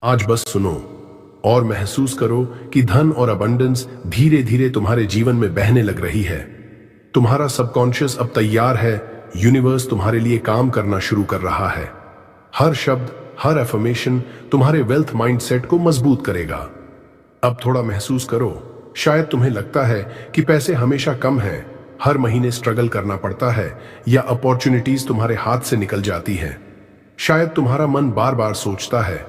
आज बस सुनो और महसूस करो कि धन और अबंडेंस धीरे धीरे तुम्हारे जीवन में बहने लग रही है। तुम्हारा सबकॉन्शियस अब तैयार है। यूनिवर्स तुम्हारे लिए काम करना शुरू कर रहा है। हर शब्द, हर एफर्मेशन तुम्हारे वेल्थ माइंडसेट को मजबूत करेगा। अब थोड़ा महसूस करो। शायद तुम्हें लगता है कि पैसे हमेशा कम हैं, हर महीने स्ट्रगल करना पड़ता है या अपॉर्चुनिटीज तुम्हारे हाथ से निकल जाती हैं। शायद तुम्हारा मन बार बार सोचता है,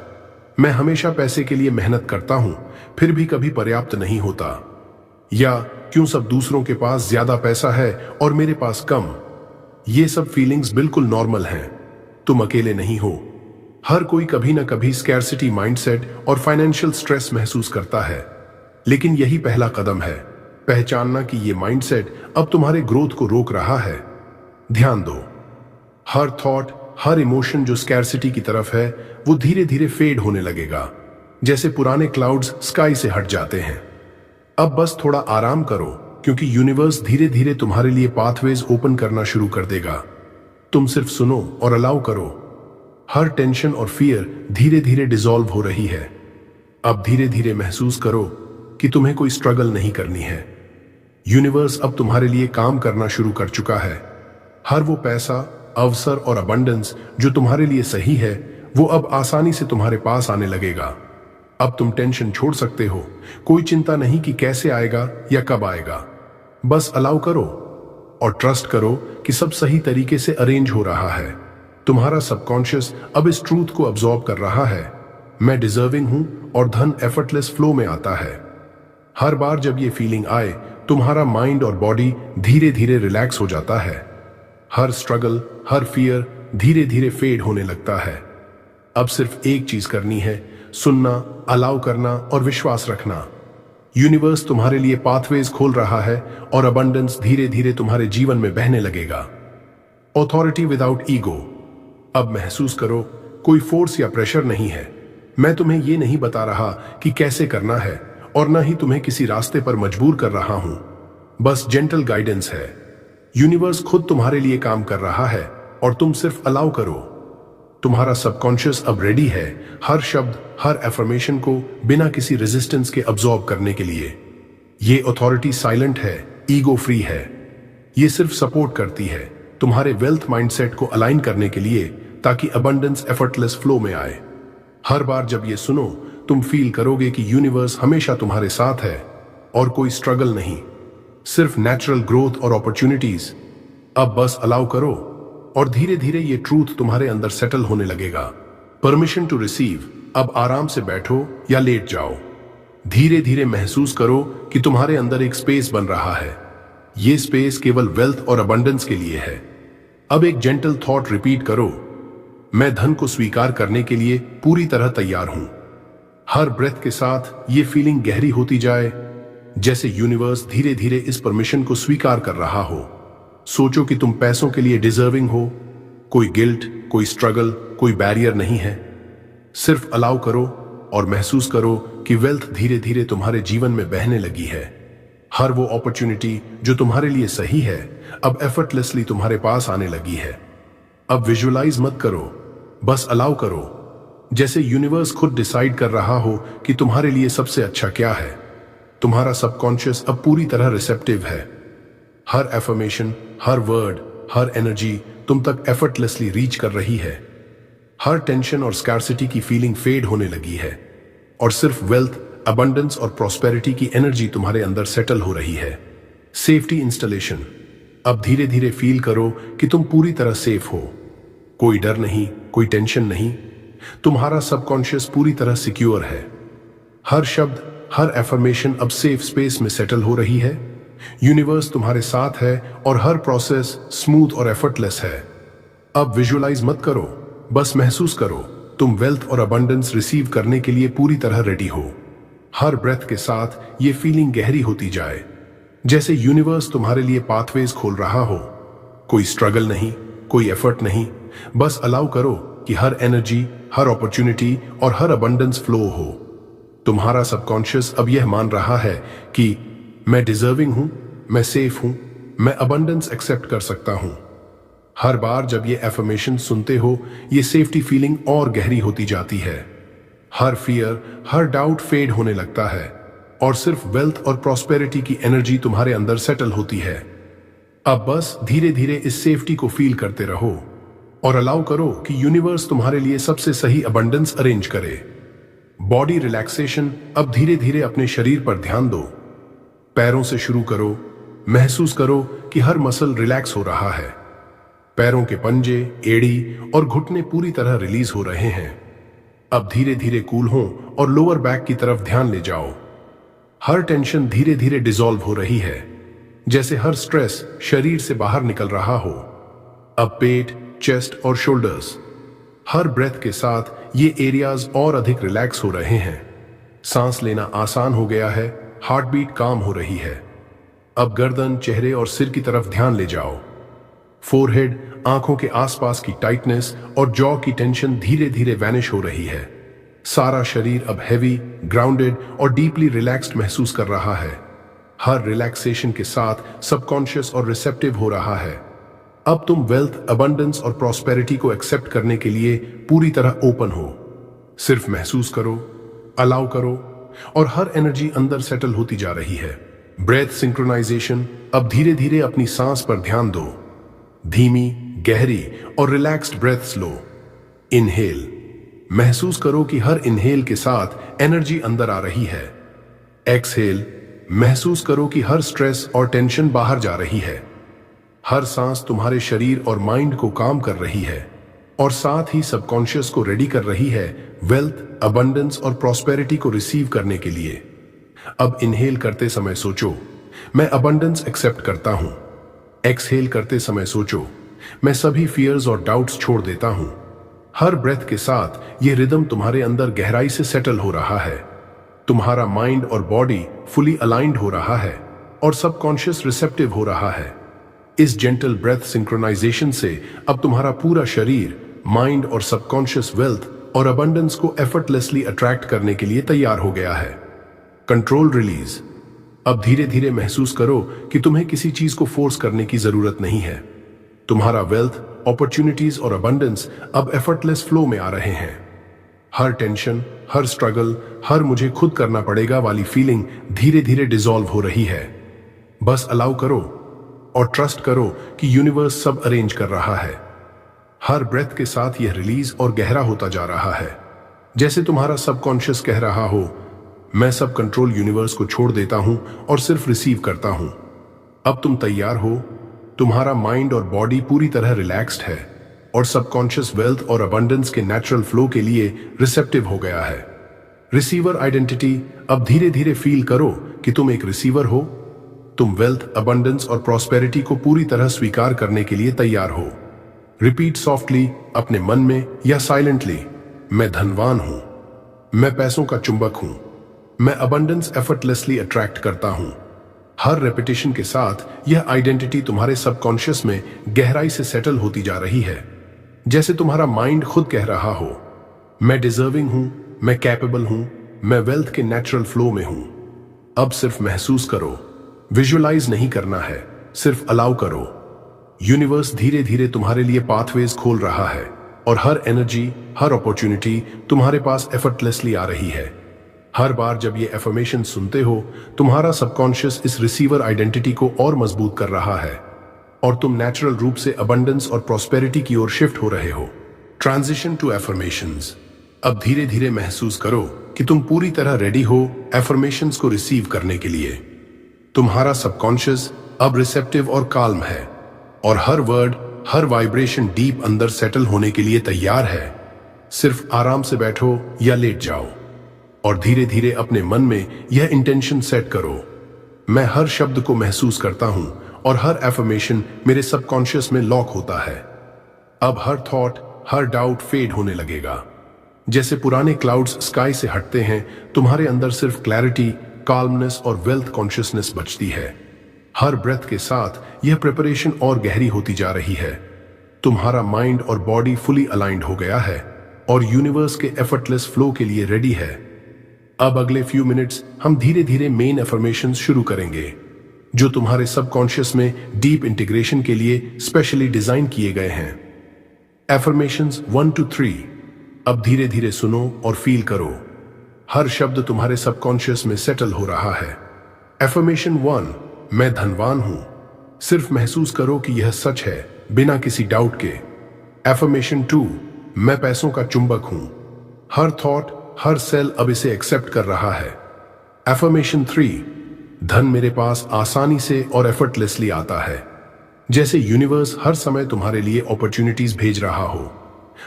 मैं हमेशा पैसे के लिए मेहनत करता हूं, फिर भी कभी पर्याप्त नहीं होता। या क्यों सब दूसरों के पास ज्यादा पैसा है और मेरे पास कम। ये सब फीलिंग्स बिल्कुल नॉर्मल हैं। तुम अकेले नहीं हो। हर कोई कभी ना कभी स्कैर्सिटी माइंडसेट और फाइनेंशियल स्ट्रेस महसूस करता है। लेकिन यही पहला कदम है, पहचानना कि ये माइंडसेट अब तुम्हारे ग्रोथ को रोक रहा है। ध्यान दो, हर थॉट, हर इमोशन जो स्कैर्सिटी की तरफ है, वो धीरे धीरे फेड होने लगेगा, जैसे पुराने क्लाउड्स स्काई से हट जाते हैं। अब बस थोड़ा आराम करो, क्योंकि यूनिवर्स धीरे धीरे तुम्हारे लिए पाथवेज ओपन करना शुरू कर देगा। तुम सिर्फ सुनो और अलाउ करो। हर टेंशन और फियर धीरे धीरे डिसॉल्व हो रही है। अब धीरे धीरे महसूस करो कि तुम्हें कोई स्ट्रगल नहीं करनी है। यूनिवर्स अब तुम्हारे लिए काम करना शुरू कर चुका है। हर वो पैसा, अवसर और अबंडेंस जो तुम्हारे लिए सही है, वो अब आसानी से तुम्हारे पास आने लगेगा। अब तुम टेंशन छोड़ सकते हो। कोई चिंता नहीं कि कैसे आएगा या कब आएगा। बस अलाउ करो और ट्रस्ट करो कि सब सही तरीके से अरेंज हो रहा है। तुम्हारा सबकॉन्शियस अब इस ट्रूथ को अब्सॉर्ब कर रहा है, मैं डिजर्विंग हूं और धन एफर्टलेस फ्लो में आता है। हर बार जब ये फीलिंग आए, तुम्हारा माइंड और बॉडी धीरे धीरे रिलैक्स हो जाता है। हर स्ट्रगल, हर फियर धीरे धीरे फेड होने लगता है। अब सिर्फ एक चीज करनी है, सुनना, अलाउ करना और विश्वास रखना। यूनिवर्स तुम्हारे लिए पाथवेज खोल रहा है और अबंडेंस धीरे धीरे तुम्हारे जीवन में बहने लगेगा। Authority without ego. अब महसूस करो, कोई फोर्स या प्रेशर नहीं है। मैं तुम्हें ये नहीं बता रहा कि कैसे करना है और न ही तुम्हें किसी रास्ते पर मजबूर कर रहा हूं। बस जेंटल गाइडेंस है। यूनिवर्स खुद तुम्हारे लिए काम कर रहा है और तुम सिर्फ अलाउ करो। तुम्हारा सबकॉन्शियस अब रेडी है हर शब्द, हर एफर्मेशन को बिना किसी रेजिस्टेंस के अब्सॉर्ब करने के लिए। ये अथॉरिटी साइलेंट है, ईगो फ्री है। ये सिर्फ सपोर्ट करती है तुम्हारे वेल्थ माइंडसेट को अलाइन करने के लिए, ताकि अबंडेंस एफर्टलेस फ्लो में आए। हर बार जब ये सुनो, तुम फील करोगे कि यूनिवर्स हमेशा तुम्हारे साथ है और कोई स्ट्रगल नहीं, सिर्फ नेचुरल ग्रोथ और अपॉर्चुनिटीज। अब बस अलाउ करो और धीरे धीरे ये ट्रूथ तुम्हारे अंदर सेटल होने लगेगा। Permission to receive. अब आराम से बैठो या लेट जाओ। धीरे धीरे महसूस करो कि तुम्हारे अंदर एक स्पेस बन रहा है। ये स्पेस केवल वेल्थ और अबंडेंस के लिए है। अब एक जेंटल थॉट रिपीट करो, मैं धन को स्वीकार करने के लिए पूरी तरह तैयार हूं। हर ब्रेथ के साथ ये फीलिंग गहरी होती जाए, जैसे यूनिवर्स धीरे धीरे इस परमिशन को स्वीकार कर रहा हो। सोचो कि तुम पैसों के लिए डिजर्विंग हो। कोई गिल्ट, कोई स्ट्रगल, कोई बैरियर नहीं है। सिर्फ अलाउ करो और महसूस करो कि वेल्थ धीरे धीरे तुम्हारे जीवन में बहने लगी है। हर वो अपॉर्चुनिटी जो तुम्हारे लिए सही है, अब एफर्टलेसली तुम्हारे पास आने लगी है। अब विजुअलाइज मत करो, बस अलाउ करो, जैसे यूनिवर्स खुद डिसाइड कर रहा हो कि तुम्हारे लिए सबसे अच्छा क्या है। तुम्हारा सबकॉन्शियस अब पूरी तरह रिसेप्टिव है। हर एफर्मेशन, हर वर्ड, हर एनर्जी तुम तक एफर्टलेसली रीच कर रही है। हर टेंशन और स्कैर्सिटी की फीलिंग फेड होने लगी है और सिर्फ वेल्थ, अबंडेंस और प्रॉस्पेरिटी की एनर्जी तुम्हारे अंदर सेटल हो रही है। Safety installation. अब धीरे धीरे फील करो कि तुम पूरी तरह सेफ हो। कोई डर नहीं, कोई टेंशन नहीं। तुम्हारा सबकॉन्शियस पूरी तरह सिक्योर है। हर शब्द, हर एफर्मेशन अब सेफ स्पेस में सेटल हो रही है। यूनिवर्स तुम्हारे साथ है और हर प्रोसेस स्मूथ और एफर्टलेस है। अब विजुअलाइज मत करो, बस महसूस करो, तुम वेल्थ और अबंडेंस रिसीव करने के लिए पूरी तरह रेडी हो। हर ब्रेथ के साथ ये फीलिंग गहरी होती जाए, जैसे यूनिवर्स तुम्हारे लिए पाथवेज खोल रहा हो। कोई स्ट्रगल नहीं, कोई एफर्ट नहीं। बस अलाउ करो कि हर एनर्जी, हर अपॉर्चुनिटी और हर अबंडेंस फ्लो हो। तुम्हारा सबकॉन्शियस अब यह मान रहा है कि मैं डिजर्विंग हूं, मैं सेफ हूं, मैं अबंडेंस एक्सेप्ट कर सकता हूं। हर बार जब ये एफर्मेशन सुनते हो, ये सेफ्टी फीलिंग और गहरी होती जाती है। हर फियर, हर डाउट फेड होने लगता है और सिर्फ वेल्थ और प्रॉस्पेरिटी की एनर्जी तुम्हारे अंदर सेटल होती है। अब बस धीरे धीरे इस सेफ्टी को फील करते रहो और अलाउ करो कि यूनिवर्स तुम्हारे लिए सबसे सही अबंडेंस अरेंज करे। Body relaxation. अब धीरे धीरे अपने शरीर पर ध्यान दो। पैरों से शुरू करो। महसूस करो कि हर मसल रिलैक्स हो रहा है। पैरों के पंजे, एड़ी और घुटने पूरी तरह रिलीज हो रहे हैं। अब धीरे धीरे कूल हो और लोअर बैक की तरफ ध्यान ले जाओ। हर टेंशन धीरे धीरे डिसॉल्व हो रही है, जैसे हर स्ट्रेस शरीर से बाहर निकल रहा हो। अब पेट, चेस्ट और शोल्डर्स, हर ब्रेथ के साथ ये एरियाज और अधिक रिलैक्स हो रहे हैं। सांस लेना आसान हो गया है, हार्ट बीट काम हो रही है। अब गर्दन, चेहरे और सिर की तरफ ध्यान ले जाओ। फोरहेड, आंखों के आसपास की टाइटनेस और जॉ की टेंशन धीरे धीरे वैनिश हो रही है। सारा शरीर अब हैवी, ग्राउंडेड और डीपली रिलैक्स्ड महसूस कर रहा है। हर रिलैक्सेशन के साथ सबकॉन्शियस और रिसेप्टिव हो रहा है। अब तुम वेल्थ, अबंडेंस और प्रॉस्पेरिटी को एक्सेप्ट करने के लिए पूरी तरह ओपन हो। सिर्फ महसूस करो, अलाउ करो और हर एनर्जी अंदर सेटल होती जा रही है। Breath synchronisation. अब धीरे धीरे अपनी सांस पर ध्यान दो। धीमी, गहरी और रिलैक्स्ड ब्रेथ्स लो। इनहेल। महसूस करो कि हर इनहेल के साथ एनर्जी अंदर आ रही है। एक्सहेल। महसूस करो कि हर स्ट्रेस और टेंशन बाहर जा रही है। हर सांस तुम्हारे शरीर और माइंड को काम कर रही है और साथ ही सबकॉन्शियस को रेडी कर रही है वेल्थ, अबंडेंस और प्रॉस्पेरिटी को रिसीव करने के लिए। अब इनहेल करते समय सोचो, मैं अबंडेंस एक्सेप्ट करता हूं। एक्सहेल करते समय सोचो, मैं सभी फियर्स और डाउट्स छोड़ देता हूं। हर ब्रेथ के साथ यह रिदम तुम्हारे अंदर गहराई से सेटल हो रहा है। तुम्हारा माइंड और बॉडी फुली अलाइंड हो रहा है और सबकॉन्शियस रिसेप्टिव हो रहा है। इस जेंटल ब्रेथ सिंक्रोनाइजेशन से अब तुम्हारा पूरा शरीर, माइंड और सबकॉन्शियस वेल्थ और अबंडेंस को एफर्टलेसली अट्रैक्ट करने के लिए तैयार हो गया है। Control release. अब धीरे धीरे महसूस करो कि तुम्हें किसी चीज को फोर्स करने की जरूरत नहीं है। तुम्हारा वेल्थ, अपॉर्चुनिटीज और अबंडेंस अब एफर्टलेस फ्लो में आ रहे हैं। हर टेंशन, हर स्ट्रगल, हर मुझे खुद करना पड़ेगा वाली फीलिंग धीरे धीरे डिसॉल्व हो रही है। बस अलाउ करो और ट्रस्ट करो कि यूनिवर्स सब अरेंज कर रहा है। हर ब्रेथ के साथ यह रिलीज और गहरा होता जा रहा है, जैसे तुम्हारा सबकॉन्शियस कह रहा हो, मैं सब कंट्रोल यूनिवर्स को छोड़ देता हूं और सिर्फ रिसीव करता हूं। अब तुम तैयार हो। तुम्हारा माइंड और बॉडी पूरी तरह रिलैक्स्ड है और सबकॉन्शियस वेल्थ और अबंडेंस के नेचुरल फ्लो के लिए रिसेप्टिव हो गया है। Receiver identity. अब धीरे धीरे फील करो कि तुम एक रिसीवर हो। तुम वेल्थ, अबंडेंस और प्रॉस्पेरिटी को पूरी तरह स्वीकार करने के लिए तैयार हो। रिपीट सॉफ्टली अपने मन में या साइलेंटली, मैं धनवान हूं, मैं पैसों का चुंबक हूं, मैं अबंडेंस एफर्टलेसली अट्रैक्ट करता हूं। हर रेपिटेशन के साथ यह आइडेंटिटी तुम्हारे सबकॉन्शियस में गहराई से सेटल होती जा रही है, जैसे तुम्हारा माइंड खुद कह रहा हो, मैं डिजर्विंग हूं, मैं कैपेबल हूं, मैं वेल्थ के नेचुरल फ्लो में हूं। अब सिर्फ महसूस करो, विजुअलाइज नहीं करना है, सिर्फ अलाउ करो। यूनिवर्स धीरे धीरे तुम्हारे लिए पाथवेज खोल रहा है और हर एनर्जी, हर अपॉर्चुनिटी तुम्हारे पास एफर्टलेसली आ रही है। हर बार जब ये एफर्मेशन सुनते हो, तुम्हारा सबकॉन्शियस इस रिसीवर आइडेंटिटी को और मजबूत कर रहा है और तुम नेचुरल रूप से अबंडेंस और प्रॉस्पेरिटी की ओर शिफ्ट हो रहे हो। Transition to affirmations. अब धीरे धीरे महसूस करो कि तुम पूरी तरह रेडी हो एफर्मेशंस को रिसीव करने के लिए। तुम्हारा सबकॉन्शियस अब रिसेप्टिव और काल्म है और हर वर्ड, हर वाइब्रेशन डीप अंदर सेटल होने के लिए तैयार है। सिर्फ आराम से बैठो या लेट जाओ और धीरे धीरे अपने मन में यह इंटेंशन सेट करो, मैं हर शब्द को महसूस करता हूं और हर एफर्मेशन मेरे सबकॉन्शियस में लॉक होता है। अब हर थॉट, हर डाउट फेड होने लगेगा। जैसे पुराने क्लाउड्स स्काई से हटते हैं, तुम्हारे अंदर सिर्फ क्लैरिटी, काल्मनेस और वेल्थ कॉन्शियसनेस बचती है। हर ब्रेथ के साथ यह प्रिपरेशन और गहरी होती जा रही है। तुम्हारा माइंड और बॉडी फुली अलाइंड हो गया है और यूनिवर्स के एफर्टलेस फ्लो के लिए रेडी है। अब अगले फ्यू मिनट्स हम धीरे धीरे मेन एफर्मेशंस शुरू करेंगे, जो तुम्हारे सबकॉन्शियस में डीप इंटीग्रेशन के लिए स्पेशली डिजाइन किए गए हैं। Affirmations 1 to 3। अब धीरे धीरे सुनो और फील करो। हर शब्द तुम्हारे सबकॉन्शियस में सेटल हो रहा है। एफर्मेशन 1, मैं धनवान हूं। सिर्फ महसूस करो कि यह सच है बिना किसी डाउट के। एफर्मेशन 2, मैं पैसों का चुंबक हूं। हर थॉट, हर सेल अब इसे एक्सेप्ट कर रहा है। एफर्मेशन 3, धन मेरे पास आसानी से और एफर्टलेसली आता है। जैसे यूनिवर्स हर समय तुम्हारे लिए अपॉर्चुनिटीज भेज रहा हो।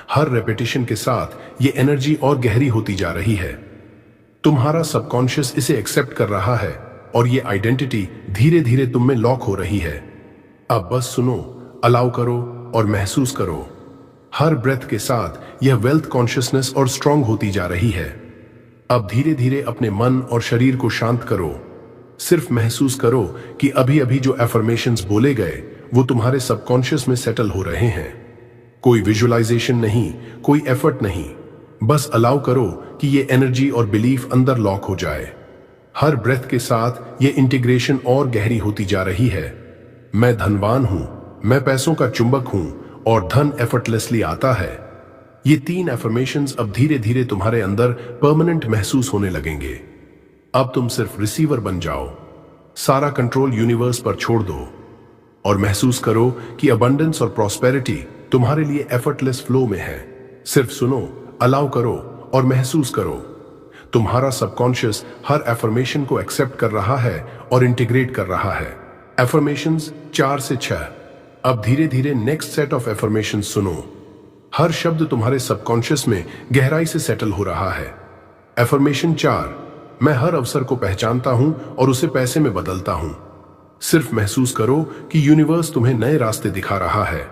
हर रेपिटेशन के साथ ये एनर्जी और गहरी होती जा रही है। तुम्हारा सबकॉन्शियस इसे एक्सेप्ट कर रहा है और ये आइडेंटिटी धीरे धीरे तुम में लॉक हो रही है। अब बस सुनो, अलाउ करो और महसूस करो। हर ब्रेथ के साथ यह वेल्थ कॉन्शियसनेस और स्ट्रांग होती जा रही है। अब धीरे धीरे अपने मन और शरीर को शांत करो। सिर्फ महसूस करो कि अभी अभी जो एफर्मेशंस बोले गए वो तुम्हारे सबकॉन्शियस में सेटल हो रहे हैं। कोई विजुअलाइजेशन नहीं, कोई एफर्ट नहीं, बस अलाउ करो कि ये एनर्जी और बिलीफ अंदर लॉक हो जाए। हर ब्रेथ के साथ ये इंटीग्रेशन और गहरी होती जा रही है। मैं धनवान हूं, मैं पैसों का चुंबक हूं और धन एफर्टलेसली आता है। ये 3 एफर्मेशंस अब धीरे धीरे तुम्हारे अंदर परमानेंट महसूस होने लगेंगे। अब तुम सिर्फ रिसीवर बन जाओ। सारा कंट्रोल यूनिवर्स पर छोड़ दो और महसूस करो कि अबंडेंस और प्रॉस्पेरिटी तुम्हारे लिए एफर्टलेस फ्लो में है। सिर्फ सुनो, अलाउ करो और महसूस करो। तुम्हारा सबकॉन्शियस हर एफर्मेशन को एक्सेप्ट कर रहा है और इंटीग्रेट कर रहा है। एफर्मेशंस 4 से 6। अब धीरे धीरे नेक्स्ट सेट ऑफ एफर्मेशन सुनो। हर शब्द तुम्हारे सबकॉन्शियस में गहराई से सेटल हो रहा है। एफर्मेशन 4, मैं हर अवसर को पहचानता हूं और उसे पैसे में बदलता हूं। सिर्फ महसूस करो कि यूनिवर्स तुम्हें नए रास्ते दिखा रहा है।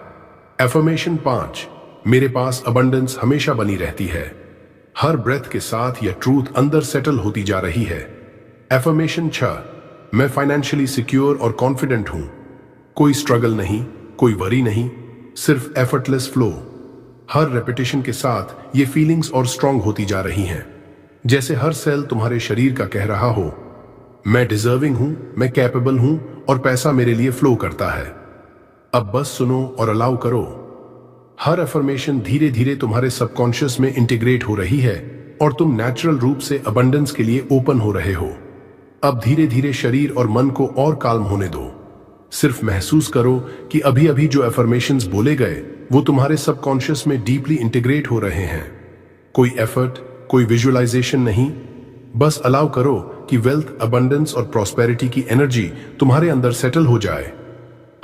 एफर्मेशन 5, मेरे पास अबंडेंस हमेशा बनी रहती है। हर ब्रेथ के साथ यह ट्रूथ अंदर सेटल होती जा रही है। एफर्मेशन 6, मैं फाइनेंशियली सिक्योर और कॉन्फिडेंट हूं। कोई स्ट्रगल नहीं, कोई वरी नहीं, सिर्फ एफर्टलेस फ्लो। हर रेपिटेशन के साथ ये फीलिंग्स और स्ट्रांग होती जा रही हैं। जैसे हर सेल तुम्हारे शरीर का कह रहा हो, मैं डिजर्विंग हूं, मैं कैपेबल हूं और पैसा मेरे लिए फ्लो करता है। अब बस सुनो और अलाउ करो। हर एफर्मेशन धीरे धीरे तुम्हारे सबकॉन्शियस में इंटीग्रेट हो रही है और तुम नेचुरल रूप से अबंडेंस के लिए ओपन हो रहे हो। अब धीरे धीरे शरीर और मन को और काल्म होने दो। सिर्फ महसूस करो कि अभी अभी जो एफर्मेशंस बोले गए वो तुम्हारे सबकॉन्शियस में डीपली इंटीग्रेट हो रहे हैं। कोई एफर्ट, कोई विजुअलाइजेशन नहीं, बस अलाउ करो कि वेल्थ, अबंडेंस और प्रॉस्पेरिटी की एनर्जी तुम्हारे अंदर सेटल हो जाए।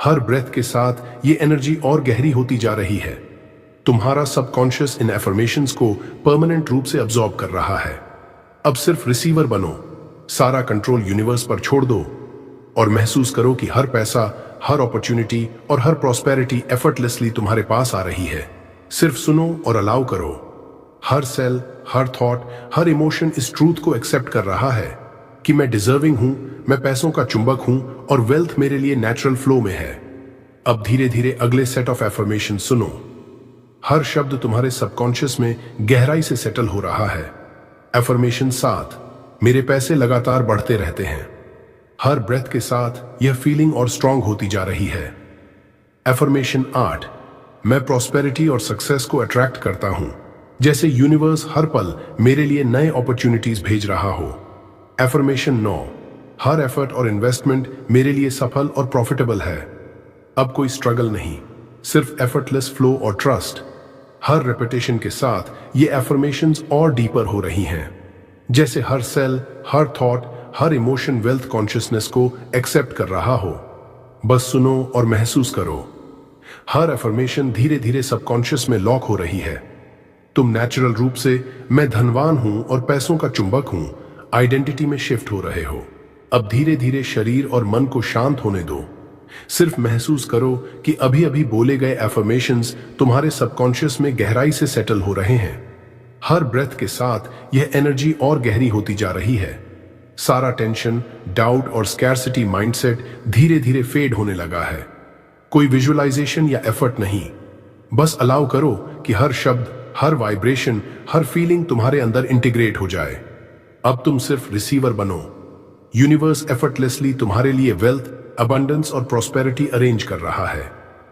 हर ब्रेथ के साथ ये एनर्जी और गहरी होती जा रही है। तुम्हारा सबकॉन्शियस इन एफर्मेशंस को परमानेंट रूप से अब्सॉर्ब कर रहा है। अब सिर्फ रिसीवर बनो। सारा कंट्रोल यूनिवर्स पर छोड़ दो और महसूस करो कि हर पैसा, हर अपॉर्चुनिटी और हर प्रॉस्पेरिटी एफर्टलेसली तुम्हारे पास आ रही है। सिर्फ सुनो और अलाउ करो। हर सेल, हर थॉट, हर इमोशन इस ट्रूथ को एक्सेप्ट कर रहा है कि मैं डिजर्विंग हूं, मैं पैसों का चुंबक हूं और वेल्थ मेरे लिए नेचुरल फ्लो में है। अब धीरे धीरे अगले सेट ऑफ एफर्मेशन सुनो। हर शब्द तुम्हारे सबकॉन्शियस में गहराई से सेटल हो रहा है। एफर्मेशन 7, मेरे पैसे लगातार बढ़ते रहते हैं। हर ब्रेथ के साथ यह फीलिंग और स्ट्रांग होती जा रही है। एफर्मेशन 8, मैं प्रॉस्पेरिटी और सक्सेस को अट्रैक्ट करता हूं, जैसे यूनिवर्स हर पल मेरे लिए नए अपॉर्चुनिटीज भेज रहा हो। एफर्मेशन 9, हर एफर्ट और इन्वेस्टमेंट मेरे लिए सफल और प्रॉफिटेबल है। अब कोई स्ट्रगल नहीं, सिर्फ एफर्टलेस फ्लो और ट्रस्ट। हर रेपिटेशन के साथ ये एफर्मेशंस और डीपर हो रही हैं, जैसे हर सेल, हर थॉट, हर इमोशन वेल्थ कॉन्शियसनेस को एक्सेप्ट कर रहा हो। बस सुनो और महसूस करो। हर एफर्मेशन धीरे धीरे सबकॉन्शियस में लॉक हो रही है। तुम नेचुरल रूप से मैं धनवान हूं और पैसों का चुंबक हूं आइडेंटिटी में शिफ्ट हो रहे हो। अब धीरे धीरे शरीर और मन को शांत होने दो। सिर्फ महसूस करो कि अभी अभी बोले गए एफर्मेशंस तुम्हारे सबकॉन्शियस में गहराई से सेटल हो रहे हैं। हर ब्रेथ के साथ यह एनर्जी और गहरी होती जा रही है। सारा टेंशन, डाउट और स्कैर्सिटी माइंडसेट धीरे धीरे फेड होने लगा है। कोई विजुअलाइजेशन या एफर्ट नहीं, बस अलाउ करो कि हर शब्द, हर वाइब्रेशन, हर फीलिंग तुम्हारे अंदर इंटीग्रेट हो जाए। अब तुम सिर्फ रिसीवर बनो। यूनिवर्स एफर्टलेसली तुम्हारे लिए वेल्थ, अबंडेंस और प्रॉस्पेरिटी अरेंज कर रहा है।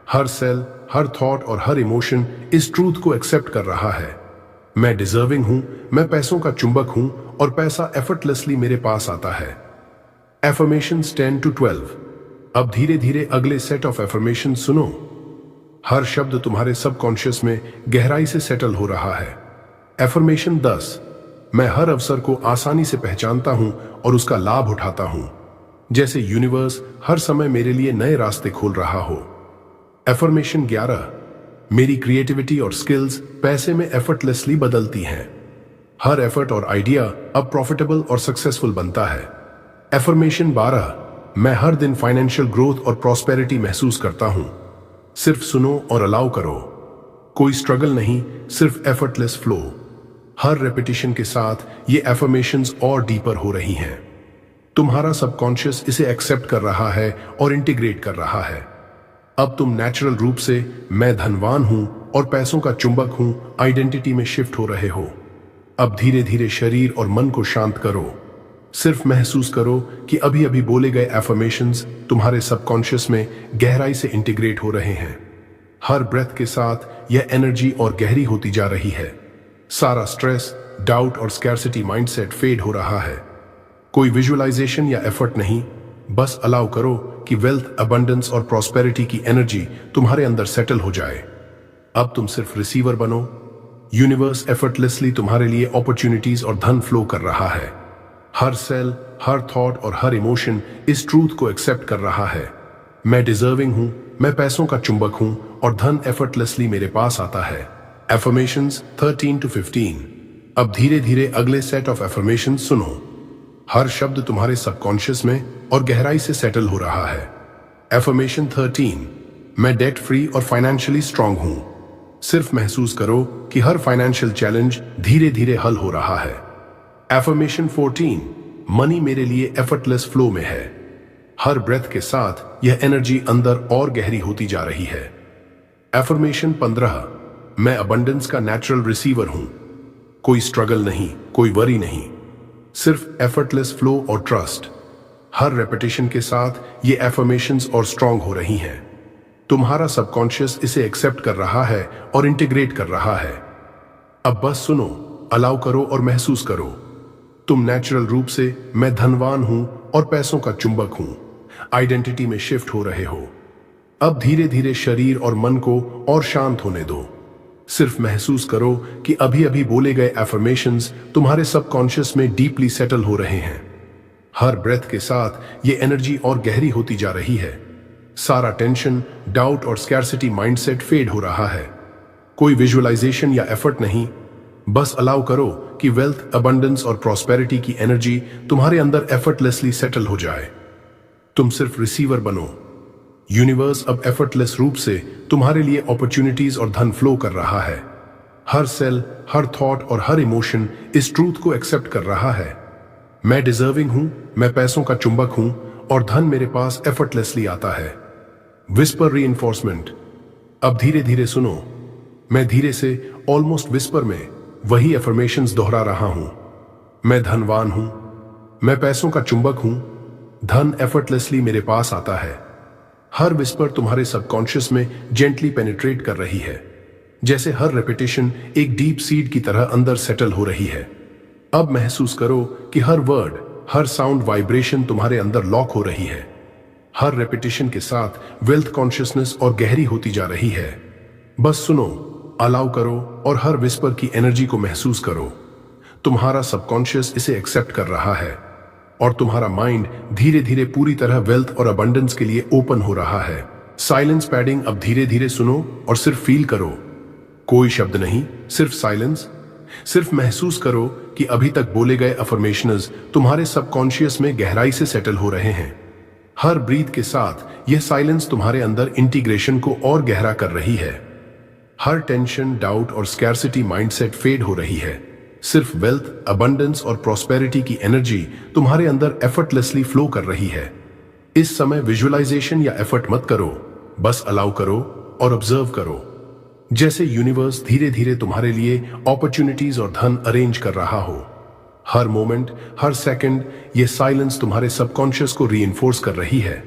हर सेल, हर थॉट और हर इमोशन इस ट्रूथ को एक्सेप्ट कर रहा है। मैं डिजर्विंग हूं, मैं पैसों का चुंबक हूं और पैसा एफर्टलेसली मेरे पास आता है। Affirmations 10 to 12। अब धीरे धीरे अगले सेट ऑफ एफर्मेशन सुनो। हर शब्द तुम्हारे सबकॉन्शियस में गहराई से सेटल हो रहा है। एफर्मेशन 10। मैं हर अवसर को आसानी से पहचानता हूं और उसका लाभ उठाता हूं, जैसे यूनिवर्स हर समय मेरे लिए नए रास्ते खोल रहा हो। एफर्मेशन 11। मेरी क्रिएटिविटी और स्किल्स पैसे में एफर्टलेसली बदलती हैं। हर एफर्ट और आइडिया अब प्रॉफिटेबल और सक्सेसफुल बनता है। एफर्मेशन 12। मैं हर दिन फाइनेंशियल ग्रोथ और प्रॉस्पेरिटी महसूस करता हूं। सिर्फ सुनो और अलाउ करो। कोई स्ट्रगल नहीं, सिर्फ एफर्टलेस फ्लो। हर रेपिटेशन के साथ ये एफर्मेशंस और डीपर हो रही हैं। तुम्हारा सबकॉन्शियस इसे एक्सेप्ट कर रहा है और इंटीग्रेट कर रहा है। अब तुम नेचुरल रूप से मैं धनवान हूं और पैसों का चुंबक हूं आइडेंटिटी में शिफ्ट हो रहे हो। अब धीरे धीरे शरीर और मन को शांत करो। सिर्फ महसूस करो कि अभी अभी बोले गए एफर्मेशंस तुम्हारे सबकॉन्शियस में गहराई से इंटीग्रेट हो रहे हैं। हर ब्रेथ के साथ यह एनर्जी और गहरी होती जा रही है। सारा स्ट्रेस, डाउट और स्कैर्सिटी माइंडसेट फेड हो रहा है। कोई विजुअलाइजेशन या एफर्ट नहीं, बस अलाउ करो कि वेल्थ, अबंडेंस और प्रॉस्पेरिटी की एनर्जी तुम्हारे अंदर सेटल हो जाए। अब तुम सिर्फ रिसीवर बनो। यूनिवर्स एफर्टलेसली तुम्हारे लिए अपॉर्चुनिटीज और धन फ्लो कर रहा है। हर सेल, हर थॉट और हर इमोशन इस ट्रूथ को एक्सेप्ट कर रहा है। मैं डिजर्विंग हूं, मैं पैसों का चुंबक हूं और धन एफर्टलेसली मेरे पास आता है। Affirmations 13 to 15। अब धीरे धीरे अगले सेट ऑफ एफर्मेशंस सुनो। हर शब्द तुम्हारे सबकॉन्शियस में और गहराई से सेटल हो रहा है। एफर्मेशन 13। मैं डेट फ्री और फाइनेंशियली स्ट्रांग हूं। सिर्फ महसूस करो कि हर फाइनेंशियल चैलेंज धीरे धीरे हल हो रहा है। एफर्मेशन 14। मनी मेरे लिए एफर्टलेस फ्लो में है। हर ब्रेथ के साथ यह एनर्जी अंदर और गहरी होती जा रही है। एफर्मेशन 15। मैं अबंडेंस का नेचुरल रिसीवर हूं। कोई स्ट्रगल नहीं, कोई वरी नहीं, सिर्फ एफर्टलेस फ्लो और ट्रस्ट। हर रेपिटेशन के साथ ये एफर्मेशंस और स्ट्रांग हो रही हैं। तुम्हारा सबकॉन्शियस इसे एक्सेप्ट कर रहा है और इंटीग्रेट कर रहा है। अब बस सुनो, अलाउ करो और महसूस करो। तुम नेचुरल रूप से मैं धनवान हूं और पैसों का चुंबक हूं आइडेंटिटी में शिफ्ट हो रहे हो। अब धीरे धीरे शरीर और मन को और शांत होने दो। सिर्फ महसूस करो कि अभी अभी बोले गए एफर्मेशंस तुम्हारे सबकॉन्शियस में डीपली सेटल हो रहे हैं। हर ब्रेथ के साथ ये एनर्जी और गहरी होती जा रही है। सारा टेंशन, डाउट और स्कैर्सिटी माइंडसेट फेड हो रहा है। कोई विजुअलाइजेशन या एफर्ट नहीं, बस अलाउ करो कि वेल्थ, अबंडेंस और प्रॉस्पेरिटी की एनर्जी तुम्हारे अंदर एफर्टलेसली सेटल हो जाए। तुम सिर्फ रिसीवर बनो। यूनिवर्स अब एफर्टलेस रूप से तुम्हारे लिए अपॉर्चुनिटीज और धन फ्लो कर रहा है। हर सेल, हर थॉट और हर इमोशन इस ट्रूथ को एक्सेप्ट कर रहा है। मैं डिजर्विंग हूं, मैं पैसों का चुंबक हूं और धन मेरे पास एफर्टलेसली आता है। Whisper reinforcement. अब धीरे धीरे सुनो। मैं धीरे से, ऑलमोस्ट विस्पर में वही एफर्मेशंस दोहरा रहा हूं। मैं धनवान हूं, मैं पैसों का चुंबक हूं, धन एफर्टलेसली मेरे पास आता है। हर विस्पर तुम्हारे सबकॉन्शियस में जेंटली पेनिट्रेट कर रही है, जैसे हर रेपिटेशन एक डीप सीड की तरह अंदर सेटल हो रही है। अब महसूस करो कि हर वर्ड, हर साउंड वाइब्रेशन तुम्हारे अंदर लॉक हो रही है। हर रेपिटेशन के साथ वेल्थ कॉन्शियसनेस और गहरी होती जा रही है। बस सुनो, अलाउ करो और हर विस्पर की एनर्जी को महसूस करो। तुम्हारा सबकॉन्शियस इसे एक्सेप्ट कर रहा है और तुम्हारा माइंड धीरे धीरे पूरी तरह वेल्थ और अबंडेंस के लिए ओपन हो रहा है। Silence padding. अब धीरे धीरे सुनो और सिर्फ फील करो। कोई शब्द नहीं, सिर्फ साइलेंस। सिर्फ महसूस करो कि अभी तक बोले गए अफर्मेशंस तुम्हारे सबकॉन्शियस में गहराई से सेटल हो रहे हैं। हर ब्रीथ के साथ यह साइलेंस तुम्हारे अंदर इंटीग्रेशन को और गहरा कर रही है। हर टेंशन, डाउट और स्कैर्सिटी माइंडसेट फेड हो रही है। सिर्फ वेल्थ, अबंडेंस और प्रॉस्पेरिटी की एनर्जी तुम्हारे अंदर एफर्टलेसली फ्लो कर रही है। इस समय विजुअलाइजेशन या एफर्ट मत करो, बस अलाउ करो और ऑब्जर्व करो, जैसे यूनिवर्स धीरे धीरे तुम्हारे लिए अपॉर्चुनिटीज और धन अरेंज कर रहा हो। हर मोमेंट, हर सेकंड ये साइलेंस तुम्हारे सबकॉन्शियस को रीइंफोर्स कर रही है।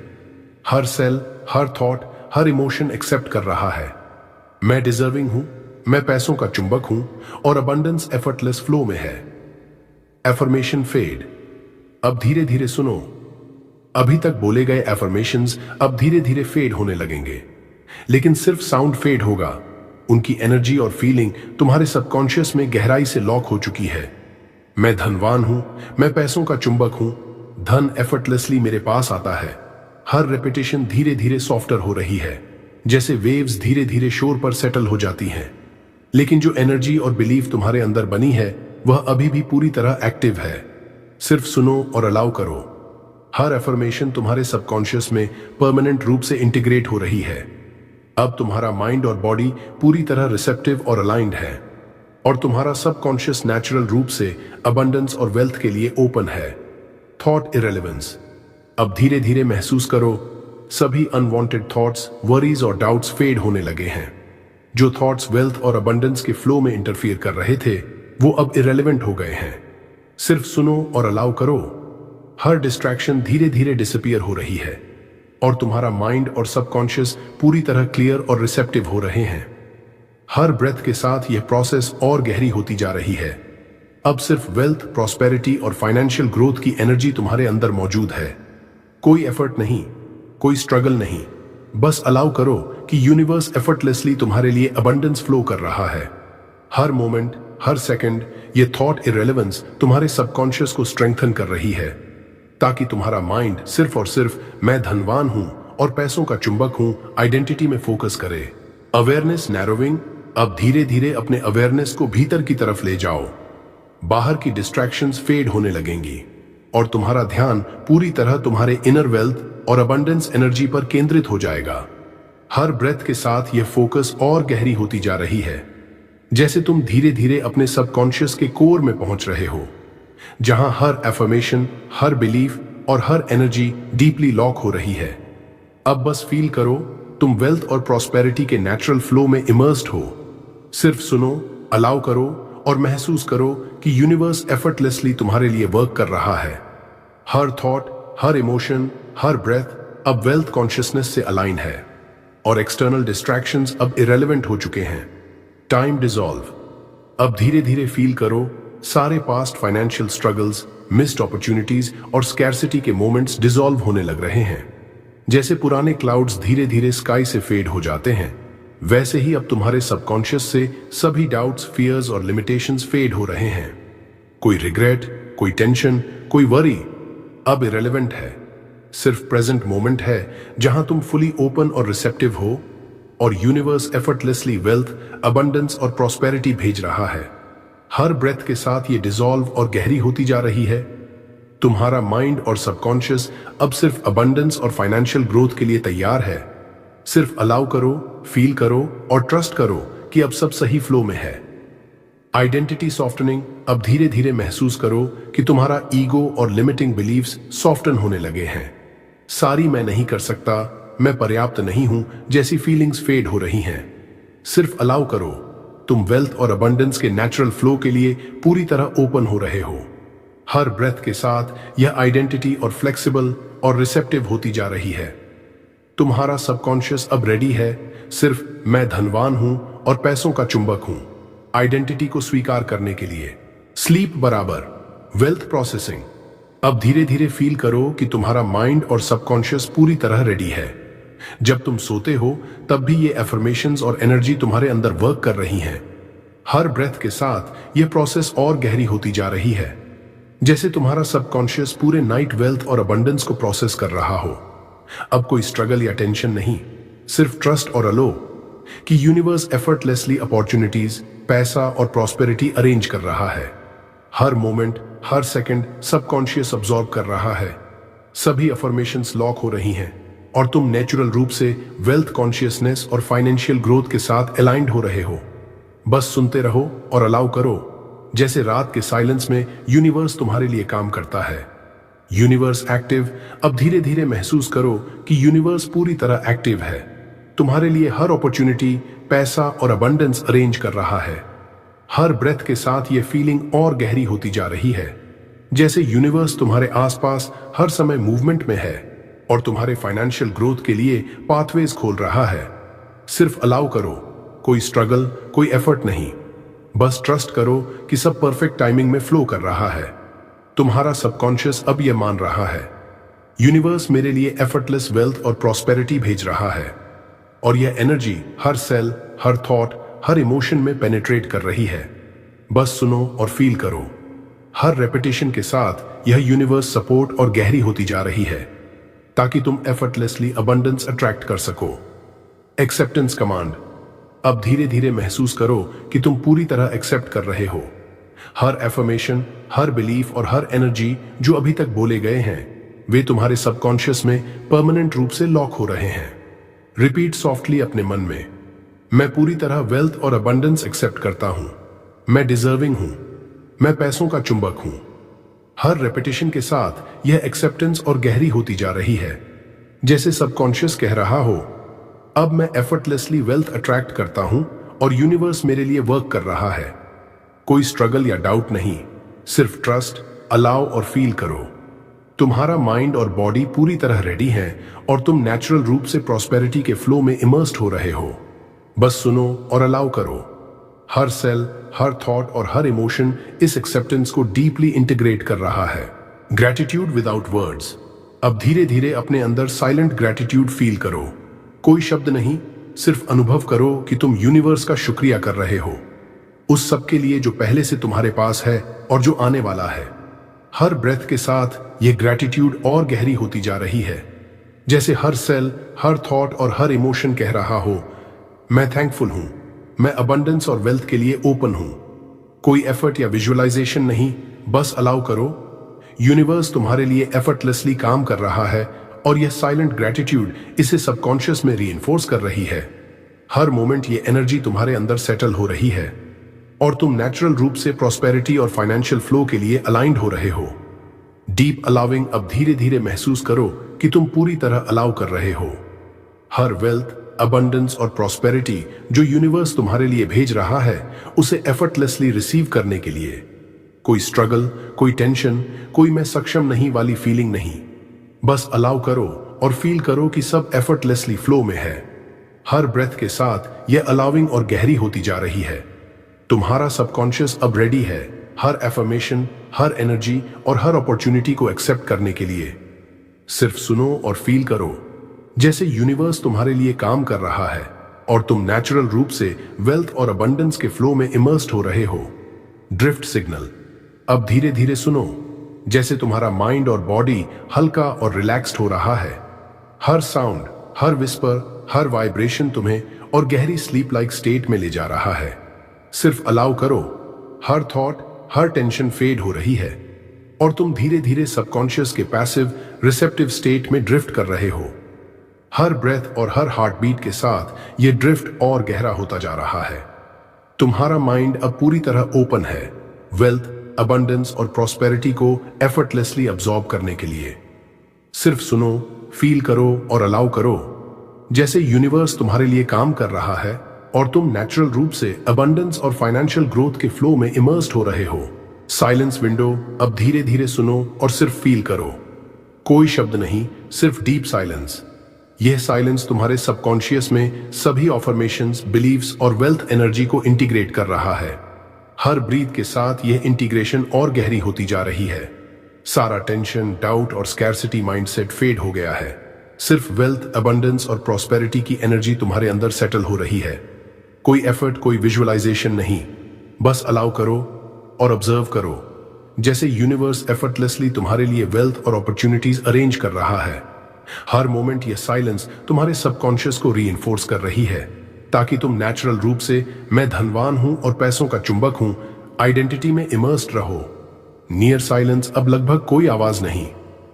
हर सेल, हर थॉट, हर इमोशन एक्सेप्ट कर रहा है। मैं डिजर्विंग हूं, मैं पैसों का चुंबक हूं और अबंडेंस एफर्टलेस फ्लो में है। Affirmation fade. अब धीरे धीरे सुनो। अभी तक बोले गए एफर्मेशंस अब धीरे धीरे फेड होने लगेंगे, लेकिन सिर्फ साउंड फेड होगा। उनकी एनर्जी और फीलिंग तुम्हारे सबकॉन्शियस में गहराई से लॉक हो चुकी है। मैं धनवान हूं, मैं पैसों का चुंबक हूं, धन एफर्टलेसली मेरे पास आता है। हर रेपिटेशन धीरे धीरे सॉफ्टर हो रही है, जैसे वेव्स धीरे धीरे शोर पर सेटल हो जाती हैं। लेकिन जो एनर्जी और बिलीफ तुम्हारे अंदर बनी है वह अभी भी पूरी तरह एक्टिव है। सिर्फ सुनो और अलाउ करो। हर एफर्मेशन तुम्हारे सबकॉन्शियस में परमानेंट रूप से इंटीग्रेट हो रही है। अब तुम्हारा माइंड और बॉडी पूरी तरह रिसेप्टिव और अलाइंड है, और तुम्हारा सबकॉन्शियस नेचुरल रूप से अबंडेंस और वेल्थ के लिए ओपन है। थॉट इरेलेवेंस। अब धीरे धीरे महसूस करो, सभी अनवांटेड थॉट्स, वरीज और डाउट्स फेड होने लगे हैं। जो थॉट्स वेल्थ और अबंडेंस के फ्लो में इंटरफियर कर रहे थे वो अब इरेलेवेंट हो गए हैं। सिर्फ सुनो और अलाउ करो। हर डिस्ट्रैक्शन धीरे धीरे डिसअपीयर हो रही है, और तुम्हारा माइंड और सबकॉन्शियस पूरी तरह क्लियर और रिसेप्टिव हो रहे हैं। हर ब्रेथ के साथ यह प्रोसेस और गहरी होती जा रही है। अब सिर्फ वेल्थ, प्रॉस्पेरिटी और फाइनेंशियल ग्रोथ की एनर्जी तुम्हारे अंदर मौजूद है। कोई एफर्ट नहीं, कोई स्ट्रगल नहीं, बस अलाउ करो कि यूनिवर्स एफर्टलेसली तुम्हारे लिए अबंडेंस फ्लो कर रहा है। हर मोमेंट, हर सेकंड ये थॉट इरेलेवेंस तुम्हारे सबकॉन्शियस को स्ट्रेंथन कर रही है, ताकि तुम्हारा माइंड सिर्फ और सिर्फ मैं धनवान हूं और पैसों का चुंबक हूं आइडेंटिटी में फोकस करे। अवेयरनेस नैरोविंग। अब धीरे धीरे अपने अवेयरनेस को भीतर की तरफ ले जाओ। बाहर की डिस्ट्रैक्शंस फेड होने लगेंगी और तुम्हारा ध्यान पूरी तरह तुम्हारे इनर वेल्थ और अबंडेंस एनर्जी पर केंद्रित हो जाएगा। हर ब्रेथ के साथ यह फोकस और गहरी होती जा रही है, जैसे तुम धीरे धीरे अपने सबकॉन्शियस के कोर में पहुंच रहे हो, जहां हर एफर्मेशन, हर बिलीफ और हर एनर्जी डीपली लॉक हो रही है। अब बस फील करो, तुम वेल्थ और प्रॉस्पेरिटी के नेचुरल फ्लो में इमर्स्ड हो। सिर्फ सुनो, अलाउ करो और महसूस करो कि यूनिवर्स एफर्टलेसली तुम्हारे लिए वर्क कर रहा है। हर थॉट, हर इमोशन, हर ब्रेथ अब वेल्थ कॉन्शियसनेस से अलाइन है, और एक्सटर्नल डिस्ट्रैक्शंस अब इरेलेवेंट हो चुके हैं। Time dissolve. अब धीरे धीरे फील करो, सारे past financial struggles, missed opportunities और स्कैर्सिटी के मोमेंट्स डिसॉल्व होने लग रहे हैं। जैसे पुराने क्लाउड्स धीरे धीरे स्काई से फेड हो जाते हैं, वैसे ही अब तुम्हारे सबकॉन्शियस से सभी डाउट्स, फियर्स और लिमिटेशंस फेड हो रहे हैं। कोई रिग्रेट, कोई टेंशन, कोई वरी अब इरेलेवेंट है। सिर्फ प्रेजेंट मोमेंट है जहां तुम फुली ओपन और रिसेप्टिव हो, और यूनिवर्स एफर्टलेसली वेल्थ, अबंडेंस और प्रॉस्पेरिटी भेज रहा है। हर ब्रेथ के साथ ये डिसॉल्व और गहरी होती जा रही है। तुम्हारा माइंड और सबकॉन्शियस अब सिर्फ अबंडेंस और फाइनेंशियल ग्रोथ के लिए तैयार है। सिर्फ अलाउ करो, फील करो और ट्रस्ट करो कि अब सब सही फ्लो में है। Identity softening. अब धीरे धीरे महसूस करो कि तुम्हारा ईगो और लिमिटिंग बिलीव्स सॉफ्टन होने लगे हैं। सारी मैं नहीं कर सकता, मैं पर्याप्त नहीं हूं जैसी फीलिंग्स फेड हो रही हैं। सिर्फ अलाउ करो, तुम वेल्थ और अबंडेंस के नेचुरल फ्लो के लिए पूरी तरह ओपन हो रहे हो। हर ब्रेथ के साथ यह आइडेंटिटी और फ्लेक्सिबल और रिसेप्टिव होती जा रही है। तुम्हारा सबकॉन्शियस अब रेडी है सिर्फ मैं धनवान हूं और पैसों का चुंबक हूं आइडेंटिटी को स्वीकार करने के लिए। स्लीप बराबर वेल्थ प्रोसेसिंग। अब धीरे धीरे फील करो कि तुम्हारा माइंड और सबकॉन्शियस पूरी तरह रेडी है। जब तुम सोते हो तब भी ये एफर्मेशंस और एनर्जी तुम्हारे अंदर वर्क कर रही हैं। हर ब्रेथ के साथ यह प्रोसेस और गहरी होती जा रही है, जैसे तुम्हारा सबकॉन्शियस पूरे नाइट वेल्थ और अबंडेंस को प्रोसेस कर रहा हो। अब कोई स्ट्रगल या टेंशन नहीं, सिर्फ ट्रस्ट और अलो कि यूनिवर्स एफर्टलेसली अपॉर्चुनिटीज, पैसा और प्रॉस्पेरिटी अरेंज कर रहा है। हर मोमेंट, हर सेकंड सबकॉन्शियस अब्सॉर्ब कर रहा है। सभी अफर्मेशंस लॉक हो रही हैं और तुम नेचुरल रूप से वेल्थ कॉन्शियसनेस और फाइनेंशियल ग्रोथ के साथ अलाइंड हो रहे हो। बस सुनते रहो और अलाउ करो, जैसे रात के साइलेंस में यूनिवर्स तुम्हारे लिए काम करता है। Universe active. अब धीरे धीरे महसूस करो कि यूनिवर्स पूरी तरह एक्टिव है, तुम्हारे लिए हर अपॉर्चुनिटी, पैसा और अबंडेंस अरेंज कर रहा है। हर ब्रेथ के साथ ये फीलिंग और गहरी होती जा रही है, जैसे यूनिवर्स तुम्हारे आसपास हर समय मूवमेंट में है और तुम्हारे फाइनेंशियल ग्रोथ के लिए पाथवेज खोल रहा है। सिर्फ अलाउ करो, कोई स्ट्रगल, कोई एफर्ट नहीं। बस ट्रस्ट करो कि सब परफेक्ट टाइमिंग में फ्लो कर रहा है। तुम्हारा सबकॉन्शियस अब यह मान रहा है, यूनिवर्स मेरे लिए एफर्टलेस वेल्थ और प्रॉस्पेरिटी भेज रहा है, और यह एनर्जी हर सेल, हर थॉट, हर इमोशन में पेनिट्रेट कर रही है। बस सुनो और फील करो। हर रेपिटेशन के साथ यह यूनिवर्स सपोर्ट और गहरी होती जा रही है, ताकि तुम एफर्टलेसली अबंडेंस अट्रैक्ट कर सको। Acceptance command. अब धीरे धीरे महसूस करो कि तुम पूरी तरह एक्सेप्ट कर रहे हो। हर एफर्मेशन, हर बिलीफ और हर एनर्जी जो अभी तक बोले गए हैं, वे तुम्हारे सबकॉन्शियस में परमानेंट रूप से लॉक हो रहे हैं। रिपीट सॉफ्टली अपने मन में, मैं पूरी तरह वेल्थ और अबंडेंस एक्सेप्ट करता हूं। मैं डिजर्विंग हूं। मैं पैसों का चुंबक हूं। हर रेपिटेशन के साथ यह एक्सेप्टेंस और गहरी होती जा रही है, जैसे सबकॉन्शियस कह रहा हो, अब मैं एफर्टलेसली वेल्थ अट्रैक्ट करता हूं और यूनिवर्स मेरे लिए वर्क कर रहा है। कोई स्ट्रगल या डाउट नहीं, सिर्फ ट्रस्ट, अलाउ और फील करो। तुम्हारा माइंड और बॉडी पूरी तरह रेडी हैं और तुम नेचुरल रूप से प्रॉस्पेरिटी के फ्लो में इमर्स्ड हो रहे हो। बस सुनो और अलाउ करो। हर सेल, हर थॉट और हर इमोशन इस एक्सेप्टेंस को डीपली इंटीग्रेट कर रहा है। Gratitude without words. अब धीरे धीरे अपने अंदर साइलेंट ग्रैटिट्यूड फील करो। कोई शब्द नहीं, सिर्फ अनुभव करो कि तुम यूनिवर्स का शुक्रिया कर रहे हो, उस सब के लिए जो पहले से तुम्हारे पास है और जो आने वाला है। हर ब्रेथ के साथ यह ग्रैटिट्यूड और गहरी होती जा रही है, जैसे हर सेल, हर थॉट और हर इमोशन कह रहा हो, मैं थैंकफुल हूं, मैं अबंडेंस और वेल्थ के लिए ओपन हूं। कोई एफर्ट या विजुअलाइजेशन नहीं, बस अलाउ करो। यूनिवर्स तुम्हारे लिए एफर्टलेसली काम कर रहा है और यह साइलेंट ग्रैटिट्यूड इसे सबकॉन्शियस में रीइंफोर्स कर रही है। हर मोमेंट ये एनर्जी तुम्हारे अंदर सेटल हो रही है और तुम नेचुरल रूप से प्रॉस्पेरिटी और फाइनेंशियल फ्लो के लिए अलाइंड हो रहे हो। Deep allowing. अब धीरे धीरे महसूस करो कि तुम पूरी तरह अलाउ कर रहे हो। हर वेल्थ, अबंडेंस और प्रॉस्पेरिटी जो यूनिवर्स तुम्हारे लिए भेज रहा है, उसे एफर्टलेसली रिसीव करने के लिए। कोई स्ट्रगल, कोई टेंशन, कोई मैं सक्षम नहीं वाली फीलिंग नहीं। बस अलाउ करो और फील करो कि सब एफर्टलेसली फ्लो में है। हर ब्रेथ के साथ यह अलाउइंग और गहरी होती जा रही है। तुम्हारा सबकॉन्शियस अब रेडी है हर एफर्मेशन, हर एनर्जी और हर अपॉर्चुनिटी को एक्सेप्ट करने के लिए। सिर्फ सुनो और फील करो, जैसे यूनिवर्स तुम्हारे लिए काम कर रहा है और तुम नेचुरल रूप से वेल्थ और अबंडेंस के फ्लो में इमर्स्ड हो रहे हो। Drift signal. अब धीरे धीरे सुनो, जैसे तुम्हारा माइंड और बॉडी हल्का और रिलैक्स्ड हो रहा है। हर साउंड, हर विस्पर, हर वाइब्रेशन तुम्हें और गहरी स्लीप लाइक स्टेट में ले जा रहा है। सिर्फ अलाउ करो। हर थॉट, हर टेंशन फेड हो रही है और तुम धीरे धीरे सबकॉन्शियस के पैसिव, रिसेप्टिव स्टेट में ड्रिफ्ट कर रहे हो। हर ब्रेथ और हर हार्ट बीट के साथ यह ड्रिफ्ट और गहरा होता जा रहा है। तुम्हारा माइंड अब पूरी तरह ओपन है वेल्थ, अबंडेंस और प्रॉस्पेरिटी को एफर्टलेसली अब्सॉर्ब करने के लिए। सिर्फ सुनो, फील करो और अलाउ करो, जैसे यूनिवर्स तुम्हारे लिए काम कर रहा है और तुम नेचुरल रूप से अबंडेंस और फाइनेंशियल ग्रोथ के फ्लो में इमर्स्ड हो रहे हो। Silence window. अब धीरे धीरे सुनो और सिर्फ फील करो। कोई शब्द नहीं, सिर्फ डीप साइलेंस। यह साइलेंस तुम्हारे सबकॉन्शियस में सभी अफर्मेशंस, बिलीव्स और वेल्थ एनर्जी को इंटीग्रेट कर रहा है। हर ब्रीथ के साथ यह इंटीग्रेशन और गहरी होती जा रही है। सारा टेंशन, डाउट और स्कैर्सिटी माइंडसेट फेड हो गया है। सिर्फ वेल्थ, अबंडेंस और प्रॉस्पेरिटी की एनर्जी तुम्हारे अंदर सेटल हो रही है। कोई एफर्ट, कोई विजुअलाइजेशन नहीं, बस अलाउ करो और ऑब्जर्व करो, जैसे यूनिवर्स एफर्टलेसली तुम्हारे लिए वेल्थ और अपॉर्चुनिटीज अरेंज कर रहा है। हर मोमेंट यह साइलेंस तुम्हारे सबकॉन्शियस को रीइंफोर्स कर रही है, ताकि तुम नेचुरल रूप से मैं धनवान हूं और पैसों का चुंबक हूं आइडेंटिटी में इमर्स्ड रहो। Near silence. अब लगभग कोई आवाज नहीं,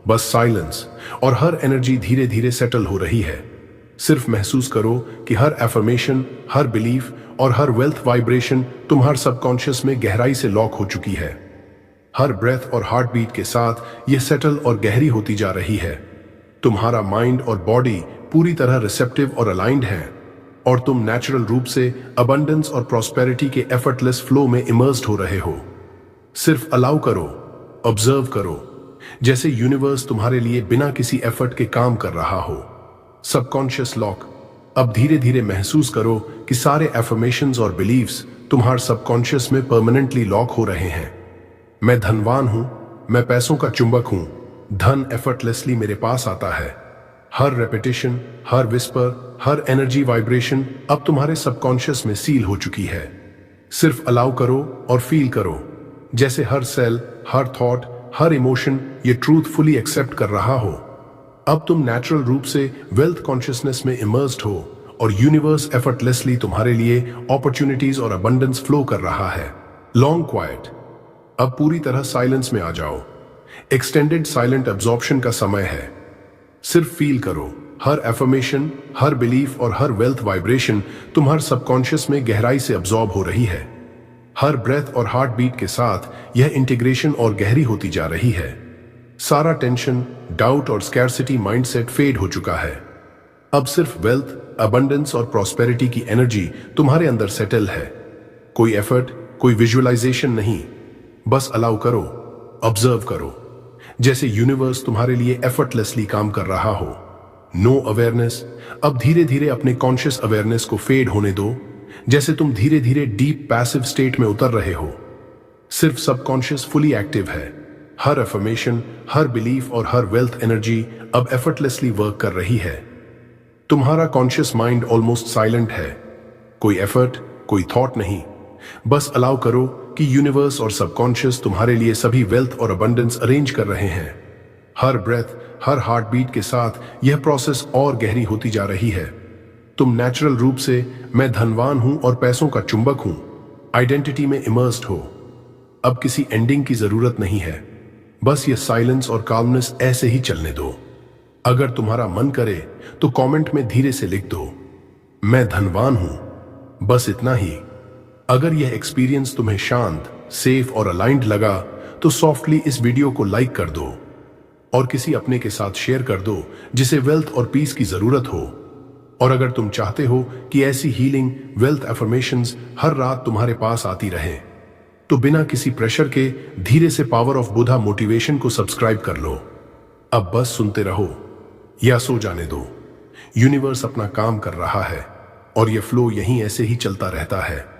बस साइलेंस, और हर एनर्जी धीरे धीरे सेटल हो रही है। सिर्फ महसूस करो कि हर एफर्मेशन, हर बिलीफ और हर वेल्थ वाइब्रेशन तुम्हारे सबकॉन्शियस में गहराई से लॉक हो चुकी है। हर ब्रेथ और हार्ट बीट के साथ यह सेटल और गहरी होती जा रही है। तुम्हारा माइंड और बॉडी पूरी तरह रिसेप्टिव और अलाइंड है और तुम नेचुरल रूप से अबंडेंस और प्रॉस्पेरिटी के एफर्टलेस फ्लो में इमर्स्ड हो रहे हो। सिर्फ अलाउ करो, ऑब्जर्व करो, जैसे यूनिवर्स तुम्हारे लिए बिना किसी एफर्ट के काम कर रहा हो। Subconscious lock. अब धीरे धीरे महसूस करो कि सारे एफर्मेशंस और बिलीव्स तुम्हारे सबकॉन्शियस में परमानेंटली लॉक हो रहे हैं। मैं धनवान हूं, मैं पैसों का चुंबक हूं, धन एफर्टलेसली मेरे पास आता है। हर रेपिटेशन, हर विस्पर, हर एनर्जी वाइब्रेशन अब तुम्हारे सबकॉन्शियस में सील हो चुकी है। सिर्फ अलाउ करो और फील करो, जैसे हर सेल, हर थॉट, हर इमोशन ये ट्रूथ फुली एक्सेप्ट कर रहा हो। अब तुम नेचुरल रूप से वेल्थ कॉन्शियसनेस में इमर्स्ड हो और यूनिवर्स एफर्टलेसली तुम्हारे लिए अपॉर्चुनिटीज और अबंडेंस फ्लो कर रहा है। लॉन्ग क्वाइट, अब पूरी तरह साइलेंस में आ जाओ। एक्सटेंडेड साइलेंट एब्जॉर्प्शन का समय है। सिर्फ फील करो, हर एफर्मेशन, हर बिलीफ और हर वेल्थ वाइब्रेशन तुम्हारे सबकॉन्शियस में गहराई से अब्जॉर्ब हो रही है। हर ब्रेथ और हार्ट बीट के साथ यह इंटीग्रेशन और गहरी होती जा रही है। सारा टेंशन, डाउट और स्कैर्सिटी माइंडसेट फेड हो चुका है। अब सिर्फ वेल्थ, अबंडेंस और प्रॉस्पेरिटी की एनर्जी तुम्हारे अंदर सेटल है। कोई एफर्ट, कोई विजुअलाइजेशन नहीं, बस अलाउ करो, ऑब्जर्व करो, जैसे यूनिवर्स तुम्हारे लिए एफर्टलेसली काम कर रहा हो। नो अवेयरनेस, अब धीरे धीरे अपने कॉन्शियस अवेयरनेस को फेड होने दो, जैसे तुम धीरे धीरे डीप पैसिव स्टेट में उतर रहे हो। सिर्फ सबकॉन्शियस फुली एक्टिव है। हर अफर्मेशन, हर बिलीफ और हर वेल्थ एनर्जी अब एफर्टलेसली वर्क कर रही है। तुम्हारा कॉन्शियस माइंड ऑलमोस्ट साइलेंट है। कोई एफर्ट, कोई थॉट नहीं, बस अलाउ करो कि यूनिवर्स और सबकॉन्शियस तुम्हारे लिए सभी वेल्थ और अबंडेंस अरेंज कर रहे हैं। हर ब्रेथ, हर हार्ट बीट के साथ यह प्रोसेस और गहरी होती जा रही है। तुम नेचुरल रूप से मैं धनवान हूं और पैसों का चुंबक हूं आइडेंटिटी में इमर्स्ड हो। अब किसी एंडिंग की जरूरत नहीं है, बस ये साइलेंस और काल्मनेस ऐसे ही चलने दो। अगर तुम्हारा मन करे तो कमेंट में धीरे से लिख दो, मैं धनवान हूं, बस इतना ही। अगर यह एक्सपीरियंस तुम्हें शांत, सेफ और अलाइंड लगा तो सॉफ्टली इस वीडियो को लाइक कर दो और किसी अपने के साथ शेयर कर दो जिसे वेल्थ और पीस की जरूरत हो। और अगर तुम चाहते हो कि ऐसी हीलिंग, वेल्थ एफर्मेशंस हर रात तुम्हारे पास आती रहे, तो बिना किसी प्रेशर के धीरे से पावर ऑफ बुधा मोटिवेशन को सब्सक्राइब कर लो। अब बस सुनते रहो या सो जाने दो। यूनिवर्स अपना काम कर रहा है और यह फ्लो यहीं ऐसे ही चलता रहता है।